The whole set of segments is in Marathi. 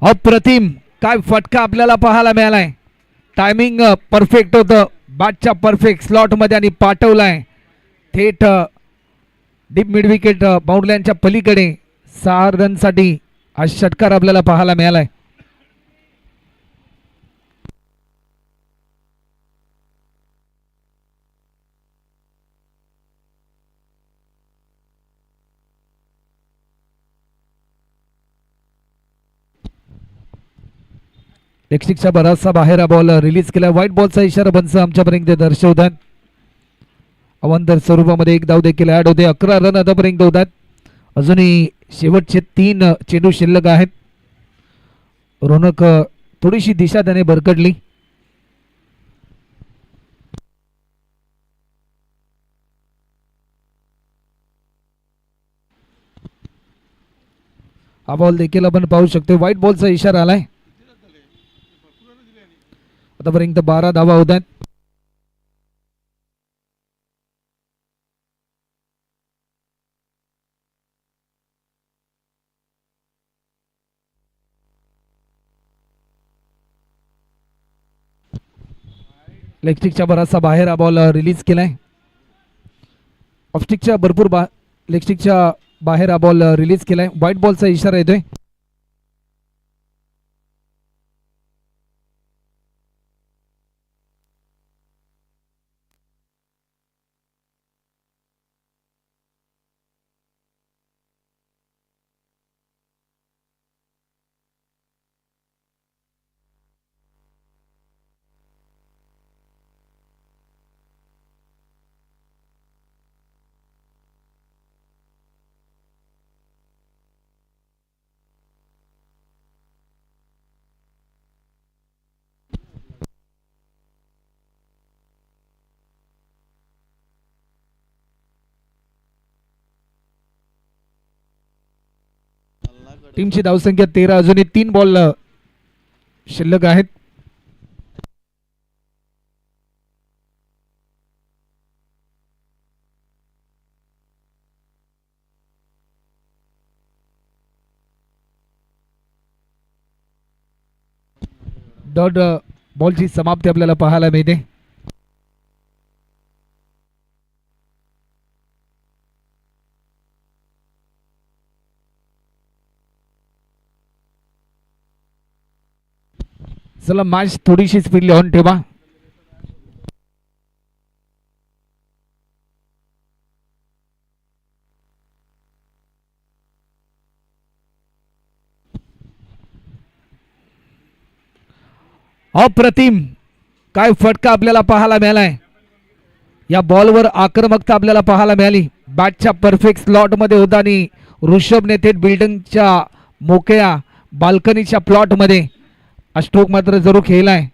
अप्रतिम काय फटका आपल्याला पाहायला मिळालाय. टायमिंग परफेक्ट होतं, बॅटच्या परफेक्ट स्लॉट मध्ये आणि पाठवलाय थेट डीप मिड विकेट बाउंड्रीच्या पलीकडे. 6 रनसाठी हा षटकार आपल्याला पाहायला मिळालाय. लेगस्टिकच्या बराचसा बाहेर हा बॉल रिलीज केला. व्हाईट बॉलचा इशारा पंच आमच्यापर्यंत दर्शवतात. अवांतर स्वरूपामध्ये एक धाव देखील ऍड होते. 11 रन आतापर्यंत होतात. अजूनही शेवटचे 3 चेंडू शिल्लक आहेत. रोनक थोडीशी दिशा त्याने भरकडली. हा बॉल देखील आपण पाहू शकतो. व्हाईट बॉलचा इशारा आलाय. आतापर्यंत 12 धावा होत आहेत. लेगस्टिकच्या बराचसा बाहेर हा बॉल रिलीज केलाय. ऑफस्टिकच्या भरपूर लेगस्टिकच्या बाहेर हा बॉल रिलीज केलाय. व्हाईट बॉलचा इशारा येतोय. टीमची धावसंख्या 13. अजूनही 3 बॉल शिल्लक आहेत. डॉट बॉलची समाप्ती आपल्याला पाहायला मिळते. चला मॅच थोडीशी स्पीड ऑन ठेवा. अप्रतिम काय फटका आपल्याला पाहायला मिळालाय. या बॉलवर आक्रमकता आपल्याला पाहायला मिळाली. बॅटच्या परफेक्ट स्लॉट मध्ये होता आणि ऋषभने थेट बिल्डिंगच्या मोकळ्या बाल्कनीच्या प्लॉट मध्ये हा स्ट्रोक मात्र जरूर खेळलाय.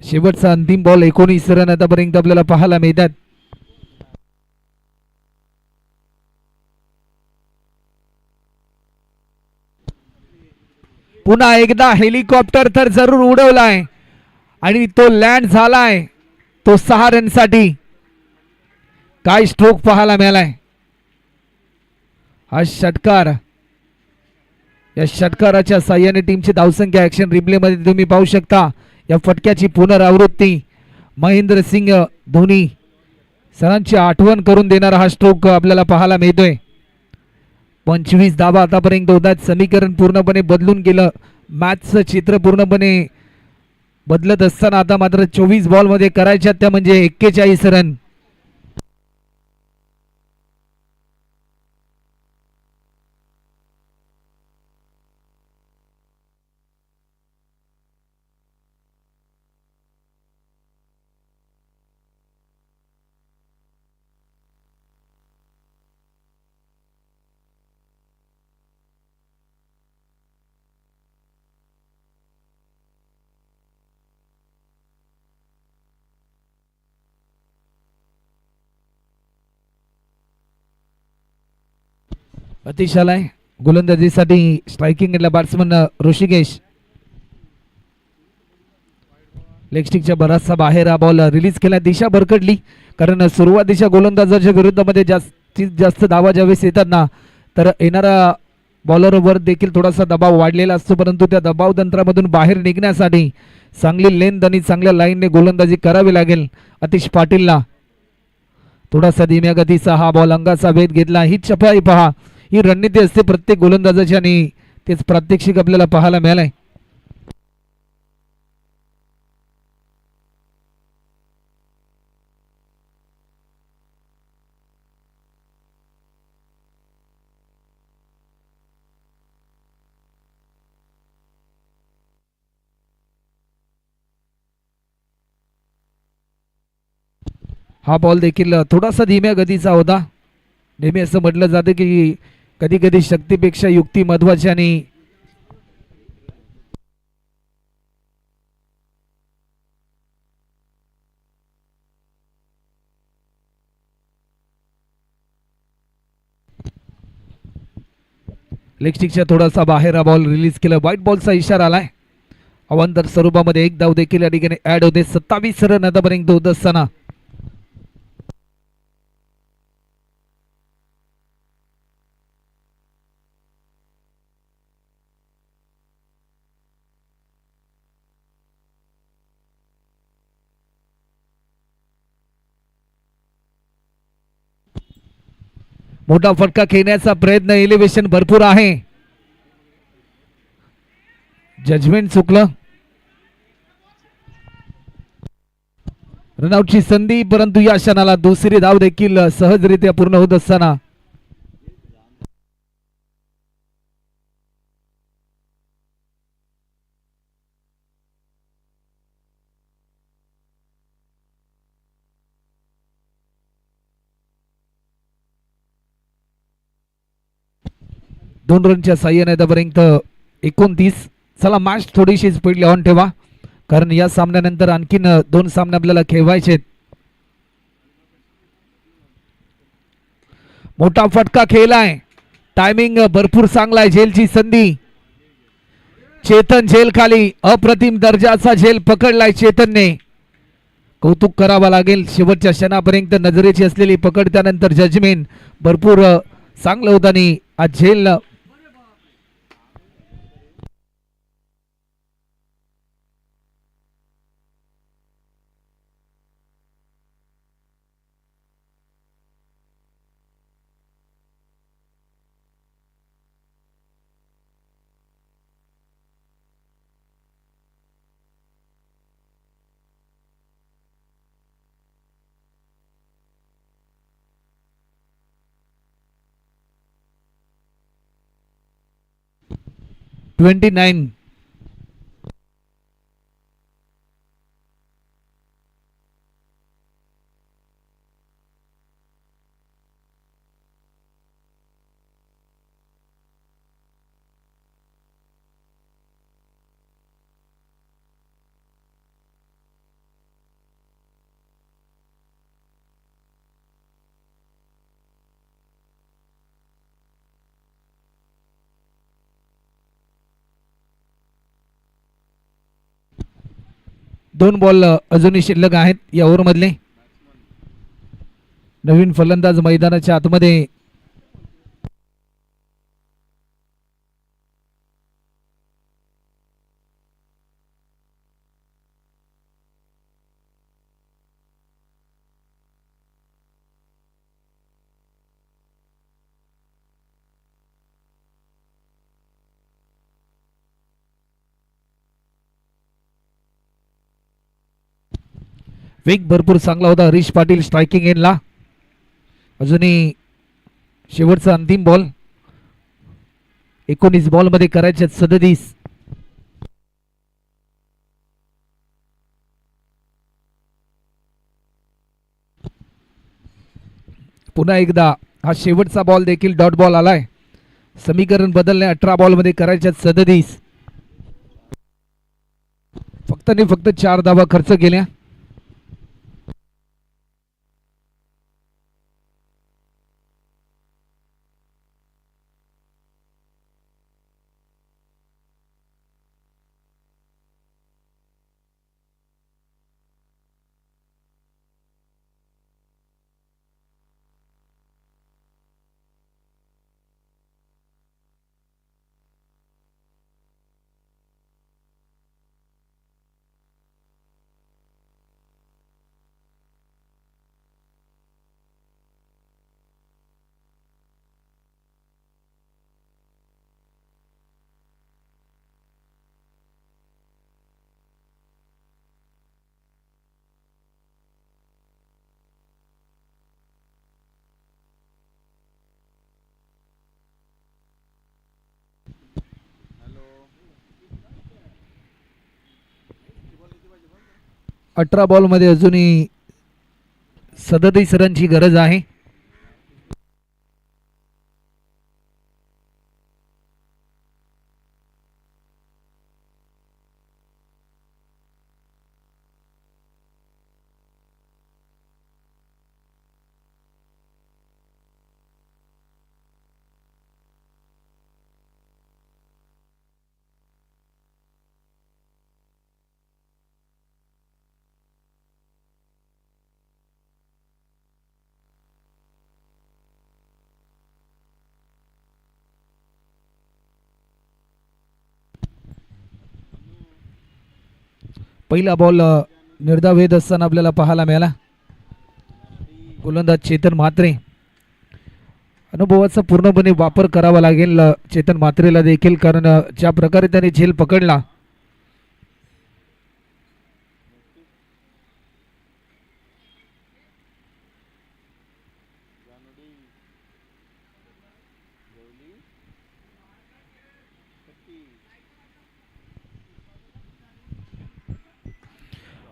शेवटचा अंतिम बॉल 19 रन आतापर्यंत आपल्याला पाहायला मिळतात. पुन्हा एकदा हेलिकॉप्टर तर जरूर उडवलाय आणि तो लँड झालाय तो 6 रनसाठी. काय स्ट्रोक पाहायला मिळालाय. हा षटकार, या षटकाराच्या साह्याने टीमची धावसंख्या ऍक्शन रिप्ले मध्ये तुम्ही पाहू शकता. या फटक्याची पुनरावृत्ती महेंद्रसिंग धोनी सरांची आठवण करून देणारा हा स्ट्रोक आपल्याला पाहायला मिळतोय. 25 धावा आतापर्यंत होतात. समीकरण पूर्णपणे बदलून गेलं. मॅचचं चित्र पूर्णपणे बदलत असताना आता मात्र 24 बॉल मध्ये करायच्या त्या म्हणजे 41 रन. अतिशालाय गोलंदाजीसाठी स्ट्रायकिंग बॅट्समन ऋषिकेश. लेग स्टिकच्या बराचसा बाहेर हा बॉल रिलीज केला. दिशा भरकडली कारण सुरुवातीच्या गोलंदाजाच्या विरुद्धमध्ये जास्तीत जास्त धावा ज्यावेळेस येतात ना तर येणारा बॉलरवर देखील थोडासा दबाव वाढलेला असतो, परंतु त्या दबाव तंत्रामधून बाहेर निघण्यासाठी चांगली लेंथ आणि चांगल्या लाईनने गोलंदाजी करावी लागेल आतिश पाटीलला. थोडासा धीम्या गतीचा हा बॉल अंगाचा वेध घेतला. ही चपाई पहा, ही रणनीती असते प्रत्येक गोलंदाजाची आणि तेच प्रात्यक्षिक आपल्याला पाहायला मिळालंय. हा बॉल देखील थोडासा धीम्या गतीचा होता. नेहमी असं म्हटलं जातं की कधी कधी शक्तीपेक्षा युक्ती महत्वाची आणि लेग स्टिकच्या थोडासा बाहेर हा बॉल रिलीज केला. व्हाईट बॉलचा इशारा आलाय. अवांतर स्वरूपामध्ये एक धाव देखील या ठिकाणी ऍड होते. 27 रन आतापर्यंत होत असताना मोठा फटका खेळण्याचा प्रयत्न, एलिव्हेशन भरपूर आहे. जजमेंट चुकलं. रनआउटची संधी, परंतु या क्षणाला दुसरी धाव देखील सहजरित्या पूर्ण होत असताना दोन रनच्या साह्याने आतापर्यंत 29. चला मॅच थोडीशी स्पीड ऑन ठेवा कारण या सामन्यानंतर आणखीन दोन सामने आपल्याला खेळवायचे. मोठा फटका खेळलाय. टायमिंग भरपूर चांगला आहे. झेलची संधी. चेतन झेल खाली अप्रतिम दर्जाचा झेल पकडलाय चेतनने. कौतुक करावा लागेल. शेवटच्या क्षणापर्यंत नजरेची असलेली पकड, त्यानंतर जजमेंट भरपूर चांगलं होतं आणि आज झेल ट्वेंटी 29. दोन बॉल अजूनही शिल्लक आहेत या ओव्हरमधले. नवीन फलंदाज मैदानाच्या आतमध्ये. वेग भरपूर चांगला होता हरीश पाटील स्ट्रायकिंग एंडला. अजूनही शेवटचा अंतिम बॉल. 19 बॉल मध्ये करायचे 37. पुन्हा एकदा हा शेवटचा बॉल देखील डॉट बॉल आलाय. समीकरण बदलणे. 18 बॉल मध्ये करायच्या 37. फक्त आणि फक्त 4 धावा खर्च केल्या. 18 बॉल मध्ये अजूनही 37 रनची गरज आहे. पहिला बॉल निर्धाव येत असताना आपल्याला पाहायला मिळाला. गोलंदाज चेतन म्हात्रे. अनुभवाचा पूर्णपणे वापर करावा लागेल चेतन म्हात्रेला देखील, कारण ज्या प्रकारे त्याने झेल पकडला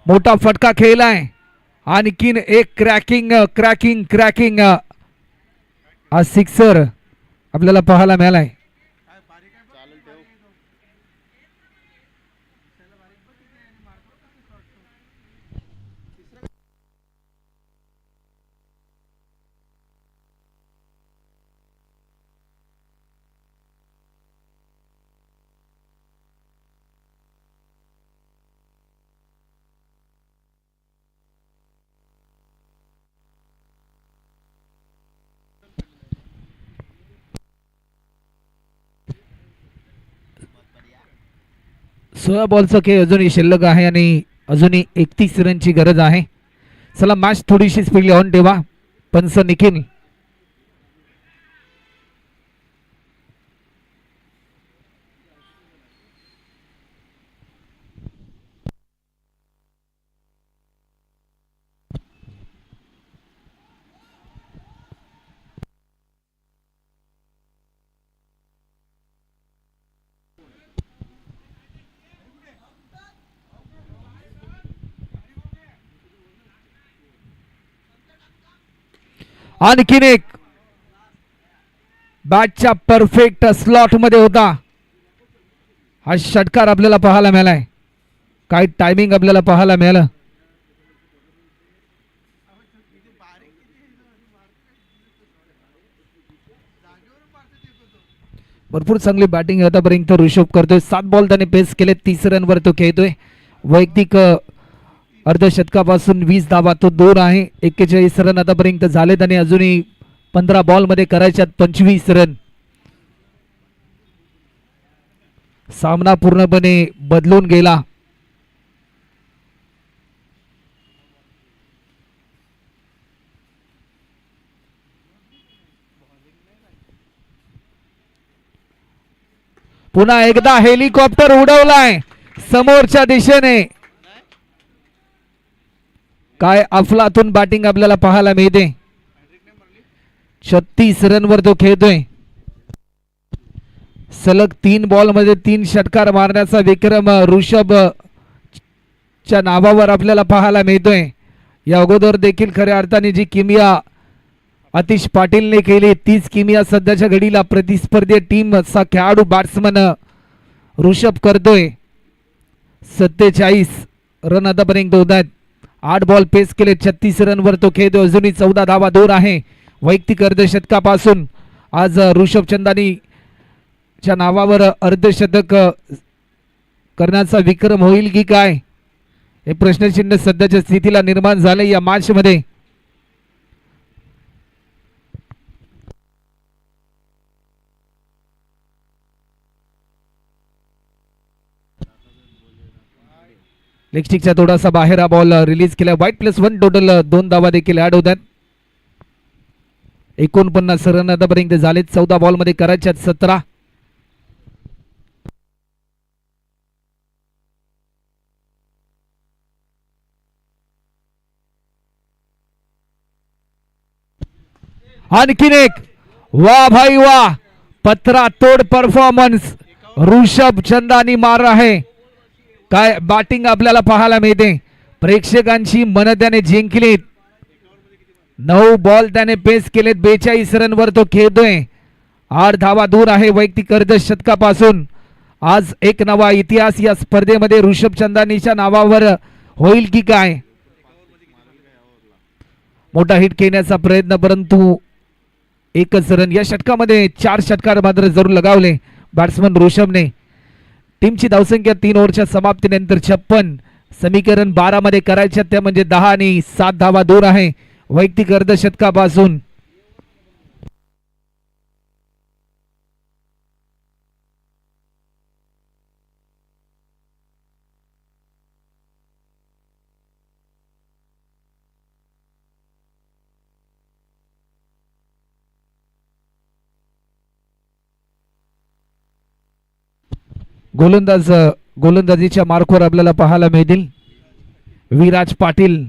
मोठा फटका खेळलाय. आणखीन एक क्रॅकिंग क्रॅकिंग क्रॅकिंग हा सिक्सर आपल्याला पाहायला मिळालाय. सोळा बॉलचा खेळ अजूनही शिल्लक आहे आणि अजूनही 31 रनची गरज आहे. चला मॅच थोडीशी स्पीड ऑन ठेवा. पंच निखिल. आणखीन एक बॅटच्या परफेक्ट स्लॉट मध्ये होता. हा षटकार आपल्याला पाहायला मिळालाय. काय टायमिंग आपल्याला पाहायला मिळालं. भरपूर चांगली बॅटिंग आतापर्यंत ऋषभ करतोय. 7 बॉल त्याने पेस केले. 30 रनवर तो खेळतोय. वैयक्तिक अर्धशतकापासून 20 धावा तो दूर आहे. 41 रन आतापर्यंत झालेत आणि अजूनही 15 बॉल मध्ये करायच्यात 25 रन. सामना पूर्णपणे बदलून गेला. पुन्हा एकदा हेलिकॉप्टर उडवलाय समोरच्या दिशेने. काय अफलातून बॅटिंग आपल्याला पाहायला मिळते. 36 रनवर तो खेळतोय. सलग 3 बॉल मध्ये 3 षटकार मारण्याचा विक्रम ऋषभ च्या नावावर आपल्याला पाहायला मिळतोय. या अगोदर देखील खऱ्या अर्थाने जी किमिया आतिश पाटीलने केली तीच किमिया सध्याच्या घडीला प्रतिस्पर्धी टीमचा खेळाडू बॅट्समन ऋषभ करतोय. 47 रन आतापर्यंत होत आहेत. 8 बॉल पेस केले. 36 रनवर तो खेळतो. अजूनही 14 धावा दूर आहे वैयक्तिक अर्धशतकापासून. आज ऋषभ चंदानी च्या नावावर अर्धशतक करण्याचा विक्रम होईल की काय हे प्रश्नचिन्ह सध्याच्या स्थितीला निर्माण झाले या मॅच मध्ये. लेगस्टिकचा थोडासा बाहेर हा बॉल रिलीज केला. वाईट +1 टोटल 2 धावा देखील ऍड होतात. 49 रन आतापर्यंत झालेत. 14 बॉल मध्ये करायच्यात 17. आणखीन एक. वाह भाई वाह. पत्रा तोड परफॉर्मन्स ऋषभ चंदानी मार आहे. काय बॅटिंग आपल्याला पाहायला मिळते. प्रेक्षकांची मन त्याने जिंकलीत. 9 बॉल त्याने पेस केलेत. 42 रनवर तो खेळतोय. 8 धावा दूर आहे वैयक्तिक अर्धशतकापासून. आज एक नवा इतिहास या स्पर्धेमध्ये ऋषभ चंदानीच्या नावावर होईल की काय. मोठा हिट खेळण्याचा प्रयत्न, परंतु एकच रन. या षटकामध्ये 4 षटकार मात्र जरूर लगावले बॅट्समन ऋषभने. टीमची धावसंख्या 3 ओव्हरच्या समाप्तीनंतर 56. समीकरण 12 मध्ये करायच्या त्या म्हणजे 10 आणि 7 धावा दूर आहे वैयक्तिक अर्धशतकापासून. गोलंदाजीच्या मार्कवर आपल्याला पाहायला मिळतील विराज पाटील,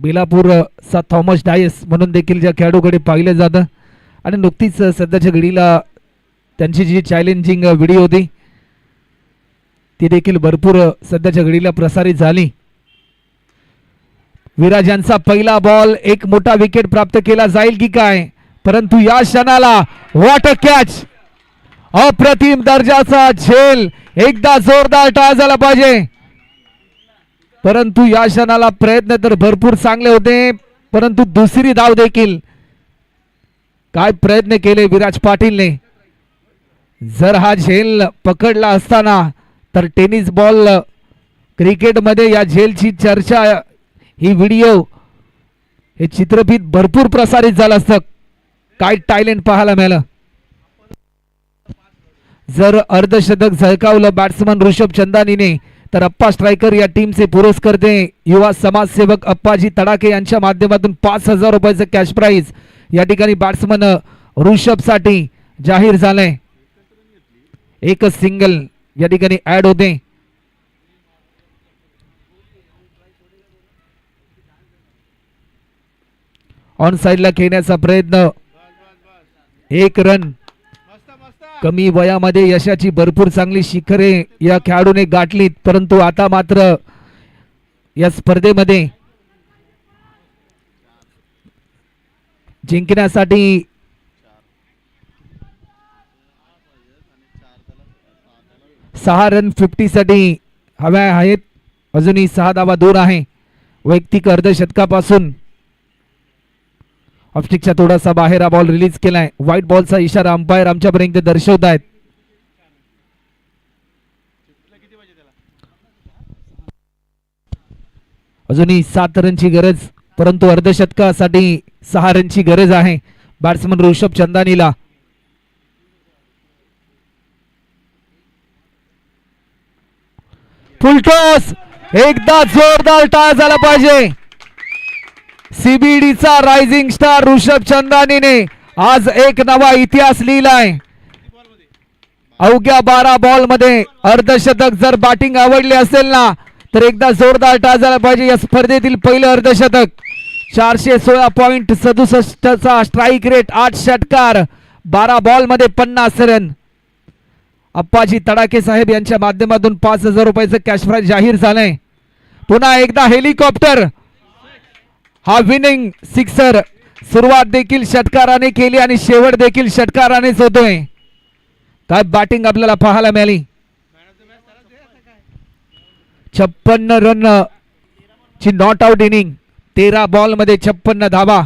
बेलापूर सा थॉमस डायस म्हणून देखील ज्या खेळाडूकडे पाहिलं जातं. आणि नुकतीच सध्याच्या घडीला त्यांची जी चॅलेंजिंग व्हिडिओ होती ती देखील भरपूर सध्याच्या घडीला प्रसारित झाली. विराज यांचा पहिला बॉल, एक मोठा विकेट प्राप्त केला जाईल की काय, परंतु या क्षणाला व्हॉट अ कॅच. अप्रतिम दर्जाचा झेल. एकदा जोरदार टाळ झाला पाहिजे, परंतु या क्षणाला प्रयत्न तर भरपूर चांगले होते, परंतु दुसरी धाव देखील. काय प्रयत्न केले विराज पाटीलने. जर हा झेल पकडला असताना तर टेनिस बॉल क्रिकेटमध्ये या झेलची चर्चा, ही व्हिडिओ, हे चित्रफित भरपूर प्रसारित झालं असतं. काय टॅलेंट पाहायला मिळालं. जर अर्धशतक झळकावलं बॅट्समन ऋषभ चंदानीने तर अप्पा स्ट्रायकर या टीमचे पुरस्कर्ते युवा समाजसेवक अप्पाजी तडाके यांच्या माध्यमातून 5,000 रुपयाचं कॅश प्राइज या ठिकाणी बॅट्समन ऋषभ साठी जाहीर झालंय. एकच सिंगल या ठिकाणी ऍड होते. ऑन साइडला खेळण्याचा प्रयत्न, 1 रन. कमी वयामध्ये यशाची भरपूर चांगली शिखरे या खेळाडूने गाठलीत, परंतु आता मात्र या स्पर्धेमध्ये जिंकण्यासाठी 6 रन 50 साठी हव्या आहेत. अजूनही 6 धावा दूर आहे वैयक्तिक अर्धशतकापासून. ऑफस्टिकच्या थोडासा बाहेर हा बॉल रिलीज केलाय. व्हाईट बॉलचा इशारा अंपायर आमच्यापर्यंत दर्शवत आहेत. अजूनही 7 रनची गरज, परंतु अर्धशतकासाठी 6 रनची गरज आहे बॅट्समन ऋषभ चंदानीला. फुलटॉस, एकदा जोरदार टाळ झाला पाहिजे. सीबीडीचा रायझिंग स्टार ऋषभ चंदानीने आज एक नवा इतिहास लिहिलाय. अवघ्या 12 बॉल मध्ये अर्धशतक. जर बॅटिंग आवडली असेल ना तर एकदा जोरदार टाळ झाला पाहिजे. या स्पर्धेतील पहिलं अर्धशतक. 416.67 चा स्ट्राईक रेट, 8 षटकार, 12 बॉल मध्ये 50 रन. अप्पाजी तडाके साहेब यांच्या माध्यमातून 5,000 रुपयाचं कॅश प्राइज जाहीर झालंय. पुन्हा एकदा हेलिकॉप्टर. हा विनिंग सिक्सर. सुरुवात देखील षटकाराने केली आणि शेवट देखील षटकारानेच होतोय. काय बॅटिंग आपल्याला पाहायला मिळाली. 56 रन ची नॉट आउट इनिंग. 13 बॉल मध्ये 56 धावा.